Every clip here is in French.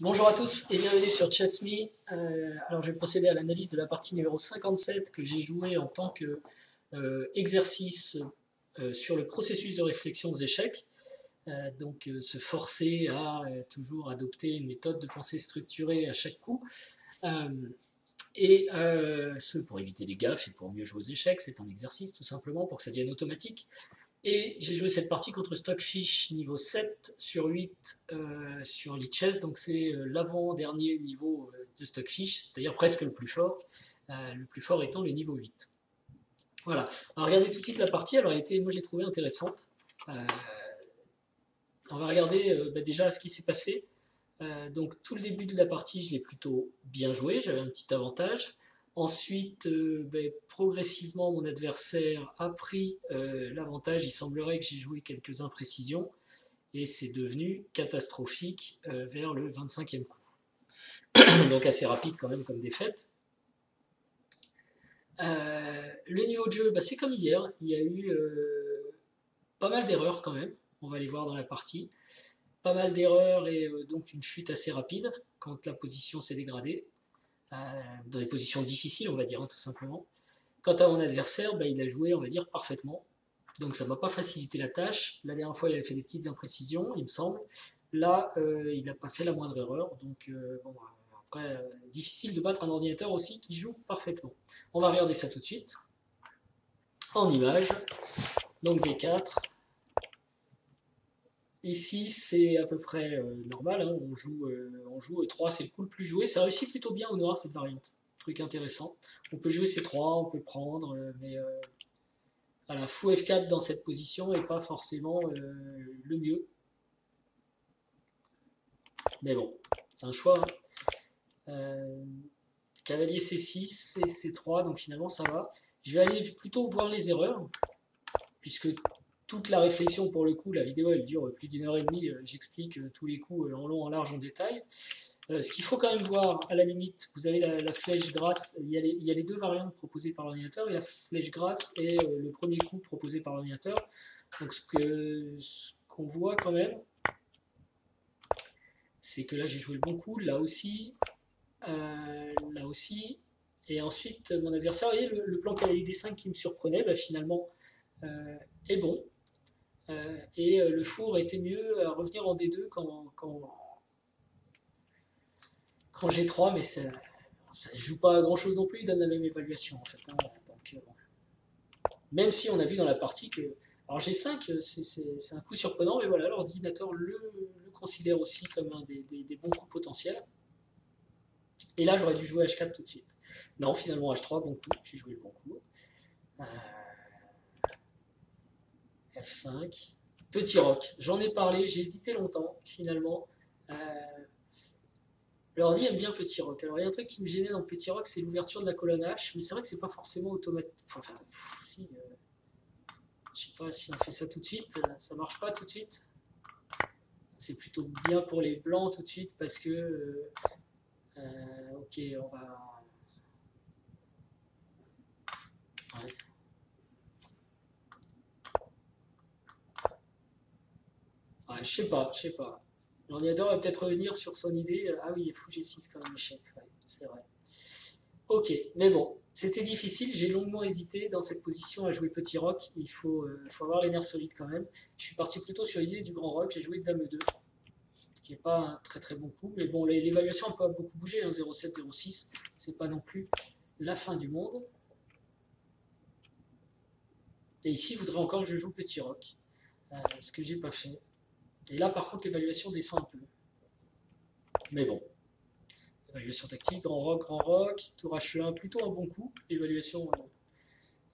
Bonjour à tous et bienvenue sur ChessMe. Alors je vais procéder à l'analyse de la partie numéro 57 que j'ai jouée en tant que exercice sur le processus de réflexion aux échecs. Se forcer à toujours adopter une méthode de pensée structurée à chaque coup. Ce pour éviter les gaffes et pour mieux jouer aux échecs, c'est un exercice tout simplement pour que ça devienne automatique. Et j'ai joué cette partie contre Stockfish niveau 7 sur 8 sur Lichess, donc c'est l'avant-dernier niveau de Stockfish, c'est-à-dire presque le plus fort étant le niveau 8. Voilà, on va regarder tout de suite la partie, alors moi j'ai trouvé intéressante. On va regarder déjà ce qui s'est passé. Donc tout le début de la partie, je l'ai plutôt bien joué, j'avais un petit avantage. Ensuite, progressivement, mon adversaire a pris l'avantage. Il semblerait que j'ai joué quelques imprécisions et c'est devenu catastrophique vers le 25e coup. Donc assez rapide quand même comme défaite. Le niveau de jeu, c'est comme hier. Il y a eu pas mal d'erreurs quand même. On va les voir dans la partie. Pas mal d'erreurs et donc une chute assez rapide quand la position s'est dégradée. Dans des positions difficiles, on va dire, tout simplement. Quant à mon adversaire, il a joué, on va dire, parfaitement. Donc ça ne m'a pas facilité la tâche. La dernière fois, il avait fait des petites imprécisions, il me semble. Là, il n'a pas fait la moindre erreur. Donc, après, difficile de battre un ordinateur aussi qui joue parfaitement. On va regarder ça tout de suite. En image. Donc B4. Ici, c'est à peu près normal, hein. On joue E3, c'est le coup le plus joué. Ça réussit plutôt bien au noir, cette variante. Truc intéressant. On peut jouer C3, on peut prendre, mais voilà, fou F4 dans cette position n'est pas forcément le mieux. Mais bon, c'est un choix. Cavalier C6 et C3, donc finalement ça va. Je vais aller plutôt voir les erreurs, puisque toute la réflexion, pour le coup, la vidéo elle dure plus d'1h30, j'explique tous les coups en long, en large, en détail. Ce qu'il faut quand même voir, à la limite, vous avez la flèche grasse, il y a les deux variantes proposées par l'ordinateur, il y a la flèche grasse et le premier coup proposé par l'ordinateur. Donc ce qu'on voit quand même, c'est que là j'ai joué le bon coup, là aussi, et ensuite mon adversaire, vous voyez, le plan cavalier D5 qui me surprenait, finalement est bon. Le four était mieux à revenir en D2 quand G3, mais ça ne joue pas à grand chose non plus, il donne la même évaluation en fait. Hein. Donc, même si on a vu dans la partie que. Alors G5, c'est un coup surprenant, mais voilà, l'ordinateur le considère aussi comme un des bons coups potentiels. Et là, j'aurais dû jouer H4 tout de suite. Non, finalement H3, bon coup, j'ai joué le bon coup. F5. Petit roc, j'en ai parlé, j'ai hésité longtemps, finalement. L'ordi aime bien Petit Roc. Alors il y a un truc qui me gênait dans Petit Roc, c'est l'ouverture de la colonne H, mais c'est vrai que c'est pas forcément automatique. Enfin, si, je sais pas si on fait ça tout de suite, ça marche pas tout de suite. C'est plutôt bien pour les blancs tout de suite parce que, ok, on va. Ouais. Ouais, je sais pas. L'ordinateur va peut-être revenir sur son idée. Ah oui, il est fou G6 quand même, échec. Ouais, c'est vrai. Ok, mais bon, c'était difficile, j'ai longuement hésité dans cette position à jouer Petit Roc, il faut avoir les nerfs solides quand même. Je suis parti plutôt sur l'idée du Grand Roc, j'ai joué Dame 2, qui n'est pas un très très bon coup, mais bon, l'évaluation n'a pas beaucoup bougé, hein, 0,7, 0,6, c'est pas non plus la fin du monde. Et ici, il voudrait encore que je joue Petit Roc, ce que j'ai pas fait. Et là, par contre, l'évaluation descend un peu. Mais bon. Évaluation tactique, Grand Roc, tour H1, plutôt un bon coup, l'évaluation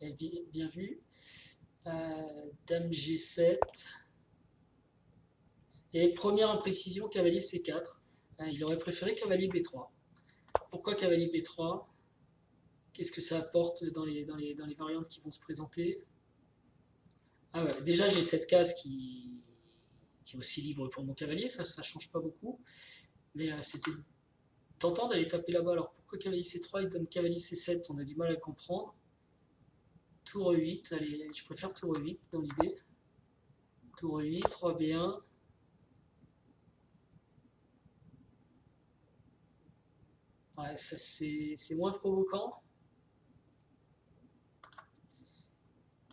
est bien vue. Dame G7. Et première imprécision, cavalier C4. Il aurait préféré cavalier B3. Pourquoi cavalier B3? Qu'est-ce que ça apporte dans les variantes qui vont se présenter? Ah ouais, déjà j'ai cette case qui est aussi libre pour mon cavalier, ça ne change pas beaucoup. Mais c'était tentant d'aller taper là-bas. Alors pourquoi cavalier C3 il donne cavalier C7? On a du mal à comprendre. Tour E8, allez, je préfère tour E8 dans l'idée. Tour E8, 3B1. Ouais, ça c'est moins provoquant.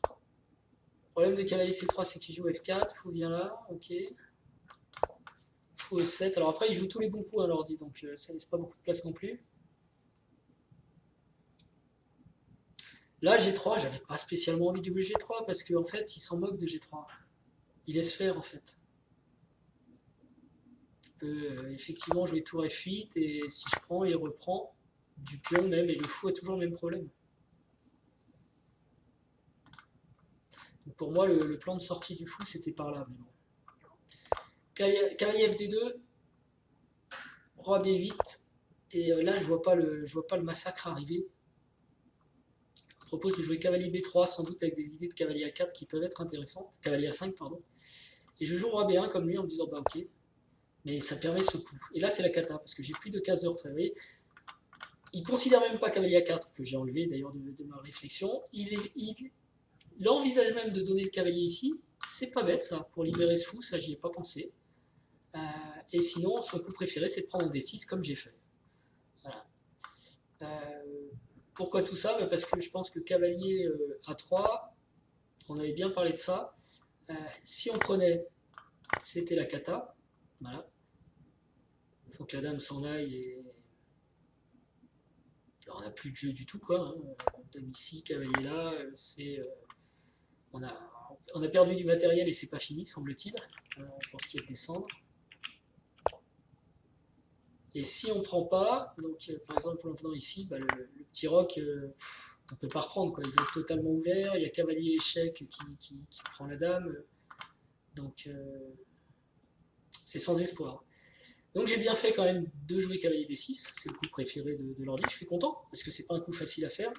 Le problème de cavalier C3, c'est qu'il joue F4, fou vient là, ok. Fou E7, alors après il joue tous les bons coups à l'ordi, donc ça laisse pas beaucoup de place non plus. Là G3, j'avais pas spécialement envie de jouer G3 parce qu'en fait il s'en moque de G3. Il laisse faire en fait. Il peut effectivement jouer tour F8 et si je prends, il reprend du pion même et le fou a toujours le même problème. Donc pour moi le plan de sortie du fou c'était par là, mais bon. Cavalier FD2, roi B8, et là je vois pas le massacre arriver. Je propose de jouer cavalier B3 sans doute avec des idées de cavalier A4 qui peuvent être intéressantes, cavalier A5 pardon. Et je joue roi B1 comme lui en me disant bah ok, mais ça permet ce coup. Et là c'est la cata parce que j'ai plus de cases de retrait. Vous voyez, il considère même pas cavalier A4 que j'ai enlevé d'ailleurs de ma réflexion. Il envisage même de donner le cavalier ici. C'est pas bête ça pour libérer ce fou, ça j'y ai pas pensé. Et sinon son coup préféré c'est de prendre en D6 comme j'ai fait. Voilà. Pourquoi tout ça? Parce que je pense que cavalier A3, on avait bien parlé de ça. Si on prenait, c'était la cata. Voilà. Il faut que la dame s'en aille et. Alors, on n'a plus de jeu du tout, quoi. Hein. Dame ici, cavalier là, c'est. On a perdu du matériel et c'est pas fini, semble-t-il, pour ce qui est de descendre. Et si on prend pas, donc par exemple en venant ici, bah, le petit roc, on peut pas reprendre, quoi. Il va être totalement ouvert. Il y a cavalier échec qui prend la dame, donc c'est sans espoir. Donc j'ai bien fait quand même de jouer cavalier D6, c'est le coup préféré de l'ordi. Je suis content parce que c'est pas un coup facile à faire.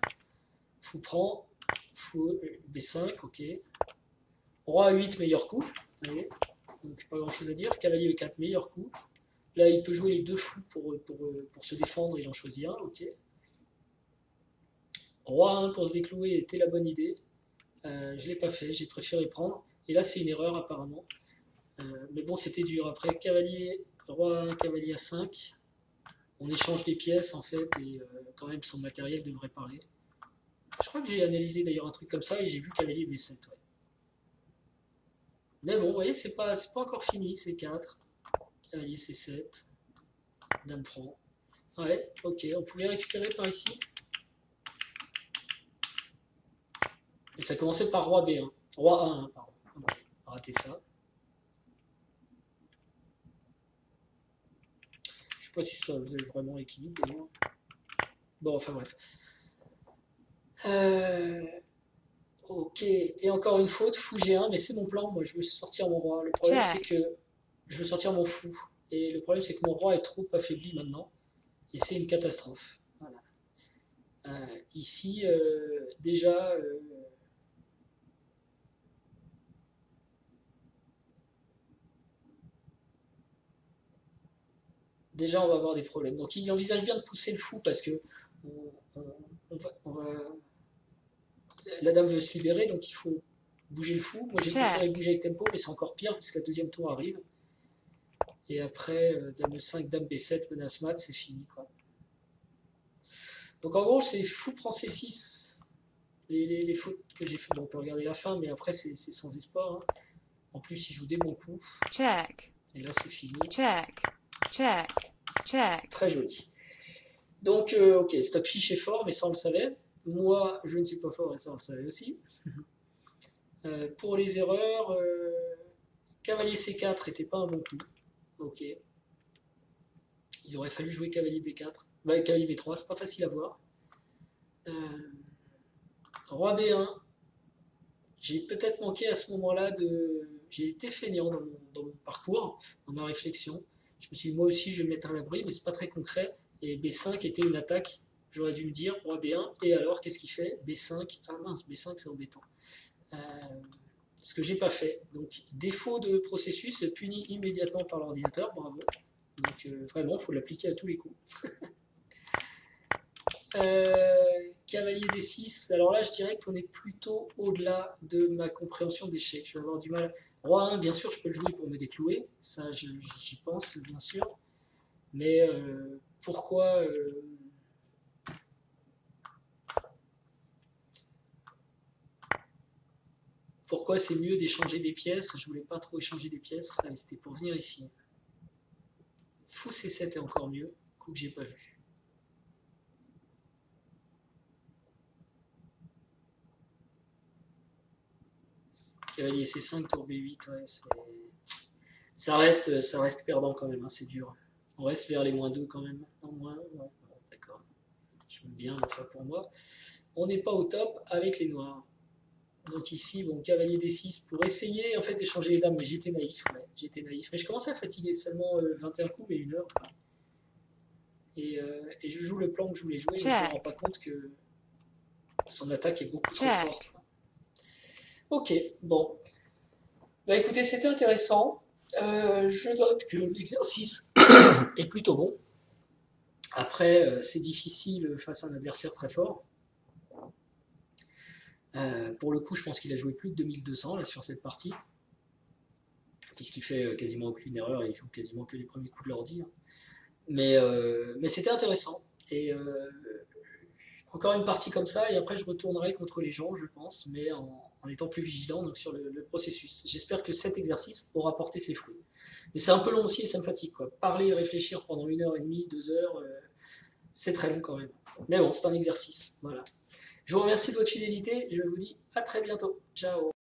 Fou prend, fou B5, ok. Roi A8, meilleur coup. Allez. Donc pas grand chose à dire. Cavalier E4, meilleur coup. Là, il peut jouer les deux fous pour se défendre, il en choisit un, ok. Roi 1 pour se déclouer était la bonne idée. Je ne l'ai pas fait, j'ai préféré prendre. Et là, c'est une erreur apparemment. Mais bon, c'était dur. Après, cavalier, roi 1, cavalier A5. On échange des pièces en fait, et quand même son matériel devrait parler. Je crois que j'ai analysé d'ailleurs un truc comme ça et j'ai vu cavalier B7. Ouais. Mais bon, vous voyez, c'est pas encore fini, C4. Cavalier C7. Dame franc. Ouais, ok, on pouvait récupérer par ici. Et ça commençait par roi B1. Roi A1, hein, pardon. Ok, raté ça. Je sais pas si ça faisait vraiment l'équilibre d'ailleurs. Bon, enfin bref. Ok, et encore une faute, fou G1, mais c'est mon plan, moi je veux sortir mon roi. Le problème c'est que je veux sortir mon fou. Et le problème c'est que mon roi est trop affaibli maintenant. Et c'est une catastrophe. Voilà. Ici, déjà, on va avoir des problèmes. Donc il envisage bien de pousser le fou parce que on va, la dame veut se libérer, donc il faut bouger le fou. Moi j'ai préféré bouger avec tempo, mais c'est encore pire parce que la deuxième tour arrive. Et après, dame E5, dame B7, menace mat, c'est fini, quoi. Donc en gros, c'est fou prend C6. Les fautes que j'ai fait, bon, on peut regarder la fin, mais après c'est sans espoir. Hein. En plus, il joue des bons coups. Check. Et là, c'est fini. Check. Check. Check. Très joli. Donc, ok, Stockfish est fort, mais ça on le savait. Moi, je ne suis pas fort et ça on le savait aussi. Pour les erreurs, cavalier C4 n'était pas un bon coup. Ok. Il aurait fallu jouer cavalier B4. Bah, cavalier B3, c'est pas facile à voir. Roi B1. J'ai peut-être manqué à ce moment-là de. J'ai été feignant dans mon parcours, dans ma réflexion. Je me suis dit, moi aussi, je vais me mettre à l'abri, mais c'est pas très concret. Et B5 était une attaque. J'aurais dû me dire, roi B1, et alors, qu'est-ce qu'il fait? B5, ah mince, B5, c'est embêtant. Ce que j'ai pas fait. Donc, défaut de processus puni immédiatement par l'ordinateur, bravo. Donc, vraiment, il faut l'appliquer à tous les coups. Cavalier D6, alors là je dirais qu'on est plutôt au-delà de ma compréhension d'échec. Je vais avoir du mal. Roi 1, bien sûr, je peux le jouer pour me déclouer, ça j'y pense, bien sûr. Mais pourquoi c'est mieux d'échanger des pièces? Je voulais pas trop échanger des pièces. Allez, c'était pour venir ici. Fou C7 est encore mieux. Coup que j'ai pas vu. Cavalier C5, tour B8, ouais, ça reste perdant quand même, hein, c'est dur. On reste vers les -2 quand même. Non, moins, ouais, d'accord. Je me bien, enfin pour moi. On n'est pas au top avec les noirs. Donc ici, bon, cavalier D6 pour essayer en fait d'échanger les dames, mais j'étais naïf, ouais, j'étais naïf. Mais je commençais à fatiguer seulement 21 coups, mais 1 heure. Et je joue le plan que je voulais jouer, mais je me rends check, pas compte que son attaque est beaucoup trop check, forte. Ok, bon. Bah écoutez, c'était intéressant. Je note que l'exercice est plutôt bon. Après, c'est difficile face à un adversaire très fort. Pour le coup, je pense qu'il a joué plus de 2200 là, sur cette partie, puisqu'il fait quasiment aucune erreur et il joue quasiment que les premiers coups de l'ordi. Mais c'était intéressant. Et encore une partie comme ça, et après je retournerai contre les gens, je pense, mais en étant plus vigilant donc, sur le processus. J'espère que cet exercice aura porté ses fruits. Mais c'est un peu long aussi et ça me fatigue. Quoi. Parler et réfléchir pendant 1 heure et demie, 2 heures, c'est très long quand même. Mais bon, c'est un exercice. Voilà. Je vous remercie de votre fidélité. Je vous dis à très bientôt. Ciao.